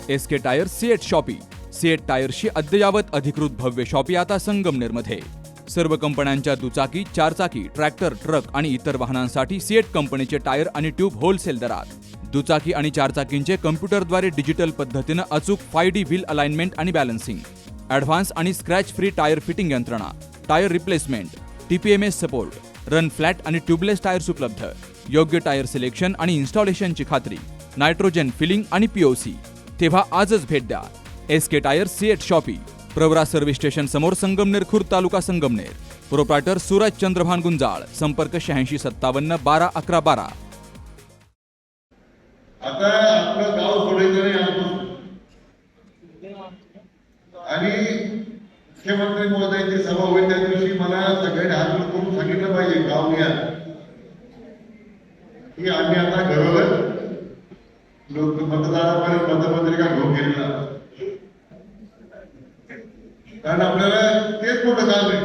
SK tyre CEAT shoppy. CEAT टायर्सची अद्ययावत अधिकृत भव्य शॉपी आता संगमनेरमध्ये. सर्व कंपन्यांच्या दुचाकी, चारचाकी, ट्रॅक्टर, ट्रक आणि इतर वाहनांसाठी सिएट कंपनीचे टायर आणि ट्यूब होलसेल दरात. दुचाकी आणि चारचाकींचे कम्प्युटरद्वारे डिजिटल पद्धतीनं अचूक 5D व्हील अलाइनमेंट आणि बॅलन्सिंग, ॲडव्हान्स आणि स्क्रॅच फ्री टायर फिटिंग यंत्रणा, tyre replacement, TPMS support, run flat आणि ट्यूबलेस टायर्स उपलब्ध. योग्य टायर सिलेक्शन आणि इन्स्टॉलेशनची खात्री, नायट्रोजन फिलिंग आणि POC. तेव्हा आजच भेट द्या. SK tyre CEAT shoppe, Pravara service station समोर, संगमनेर खुर्द, तालुका संगमनेर. प्रोप्रायटर सूरज चंद्रभान गुंजाळ. संपर्क 8657 12 11 12. आता आपलं गाव सोडायचं नाही आजपासून. आणि मुख्यमंत्री महोदयांची सभा होईल त्या दिवशी मला सगळ्यांनी हात वर करून सांगितलं पाहिजे गाव या की आम्ही आता घरोघर लोक मतदारापर्यंत मतपत्रिका घेऊन गेलेला, कारण आपल्याला तेच मोठं काम आहे.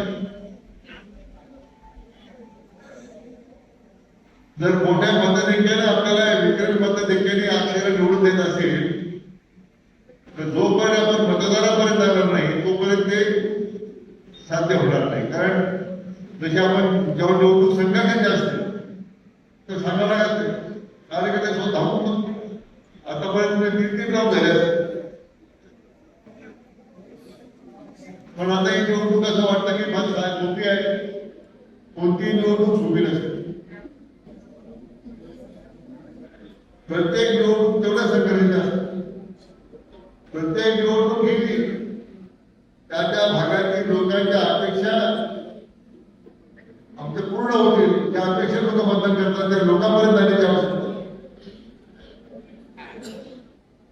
जर मोठ्या मतसंख्येने आपल्याला विक्रमी मतसंख्येने अक्षर निवडून देत असेल तर जोपर्यंत आपण मतदारापर्यंत जाणार नाही तोपर्यंत ते साध्य होणार नाही. कारण जशी आपण जेव्हा निवडणूक संघटना असते तर सांगायला लागते कार्यकर्ते स्वतः धावून आतापर्यंत 3-3 राऊंड झाले असते. पण आता ही निवडणूक असं वाटतं की माझी सोपी आहे. कोणतीही निवडणूक सोपी नसते. प्रत्येक निवडणूक तेवढ्या संघटनेची असते. प्रत्येक निवडणूक ही त्या भागातील लोकांच्या अपेक्षा आमच्या पूर्ण होतील त्या अपेक्षा लोक मतदान करतात. त्या लोकांपर्यंत जाण्याची आवश्यकता.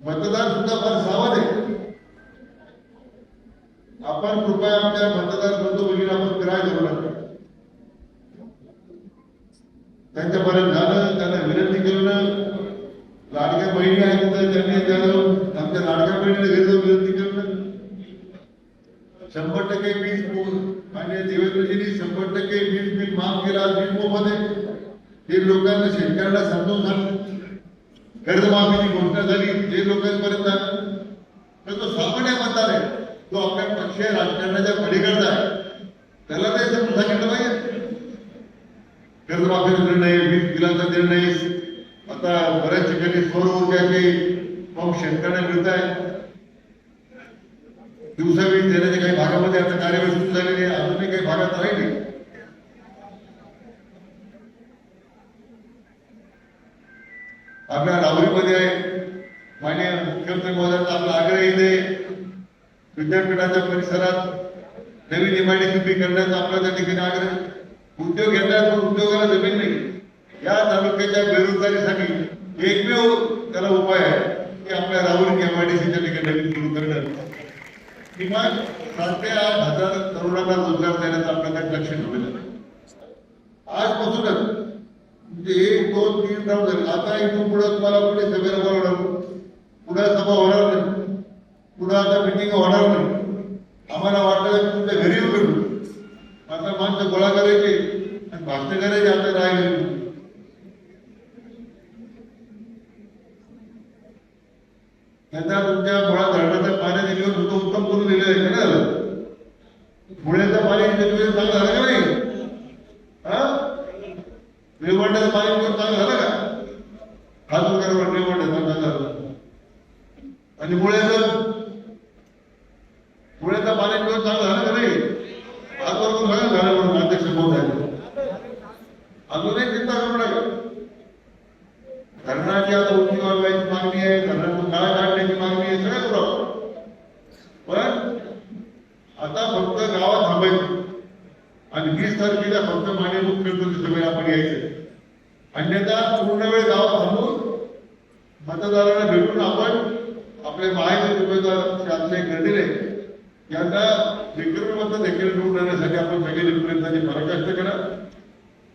मतदार सुद्धा फार सावध आहे. आपण कृपया आमच्या मतदार बंधू भगिनी आपण फिराय करू नका. त्यांच्यापर्यंत जाणं, त्यांना विनंती करणं, लाडक्या बहिणी आहेत तर त्यांनी जाऊन आमच्या लाडक्या बहिणीला घरी जाऊन विनंती करणं. 100% वीज मान्य देवेंद्रजींनी 100% वीज बिल माफ केला. वीज मोफत आहे. हे लोकांना, शेतकऱ्यांना समजून सांग. कर्जमाफीची घोषणा झाली, जे लोकांपर्यंत आलं तर तो सामान्य मतदार आहे, तो आपल्या पक्षीय राजकारणाच्या पलीकडचा आहे, त्याला ते समजून सांगितलं पाहिजे. कर्जमाफीचा निर्णय, वीज बिलाचा निर्णय, आता बऱ्याच ठिकाणी सौर ऊर्जाचे पंप शेतकऱ्यांना मिळत आहे. दिवसा वीज देण्याच्या काही भागामध्ये आता कार्यवाही सुरू झालेली आहे. अजूनही काही भागात राहिली. आपल्या राहुरीमध्ये आहे. माननीय मुख्यमंत्री महोदयांचा आपला आग्रह इथे विद्यापीठाच्या परिसरात नवीन इमारती उभी करण्याचा आपला त्या ठिकाणी आग्रह. उद्योग घेतात पण उद्योगाला जमीन नाही. या तालुक्याच्या बेरोजगारीसाठी एकमेव त्याला उपाय आहे की आपल्या राहुरी MIDCच्या ठिकाणी नवीन सुरू करणं. किमान 7 ते 8,000 तरुणांना रोजगार देण्याचं आपल्याकडे लक्ष ठेवलेलं आहे. आजपासूनच म्हणजे 1, 2, 3 राऊंड झाले. आता इथून पुढे तुम्हाला पुढे सभेला बोलवणार, पुढे सभा होणार नाही, पुढे आता मिटिंग होणार नाही. आम्हाला वाटलं की तुमच्या घरी येऊ भेटू. आता माणसं गोळा करायचे आणि भाषण करायचे आता राहिले. त्यांना तुमच्या मुळा धरणाच्या पाण्याने घेऊन उत्तम करून दिलेलं आहे का? मुळ्याचं पाणी चांगलं झालं का नाही? निवडण्याचं पाणी घेऊन चांगलं झालं का? हात वगैरे निवडण्याचं चांगलं झालं. आणि मुळ्याचं पाणी घेऊन चांगलं झालं का नाही? हात वगैरे झालं म्हणून अध्यक्ष महोदय अजूनही चिंता करू नका. धरणाची आता उंची वाढवायची मागणी आहे, धरणातून गाळ काढण्याची मागणी आहे, सगळं करू. पण आता फक्त गावात थांबायचं आणि 20 तारखेला फक्त माननीय मुख्यमंत्री सभेला आपण यायचं. अन्यथा पूर्ण वेळ गावात थांबून मतदारांना भेटून आपण आपले महायुती उमेदवार आपले गणले यांना विक्रमी मत देखील निवडून आणण्यासाठी आपण सगळे प्रयत्नाची पराकाष्ठा करा.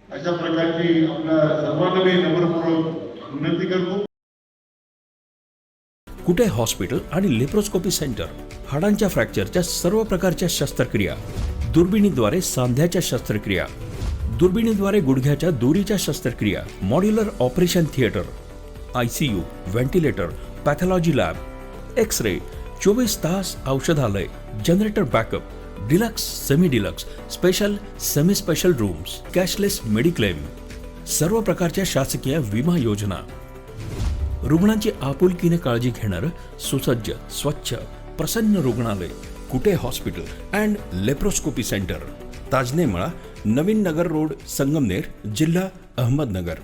अशा प्रकारची आपल्या सर्वांना मी नम्रपूर्वक विनंती करतो. कुठे हॉस्पिटल आणि लेप्रोस्कोपी सेंटर, हाडांच्या फ्रॅक्चरच्या सर्व प्रकारच्या शस्त्रक्रिया, दुर्बिणीद्वारे सांध्याच्या शस्त्रक्रिया, दुर्बिणीद्वारे गुडघ्याच्या दोरीच्या शस्त्रक्रिया, modular operation theatre, ICU, ventilator, pathology lab, x-ray, 24 तास औषधालय, generator backup, deluxe, semi deluxe, special, semi special rooms, cashless mediclaim, सर्व प्रकारच्या शासकीय विमा योजना, रुग्णांची आपुलकीने काळजी घेणारं सुसज्ज, स्वच्छ, प्रसन्न रुग्णालय, Kute hospital and laparoscopy centre, Tajane Mala, Navin Nagar road, Sangamner, जिल्हा अहमदनगर.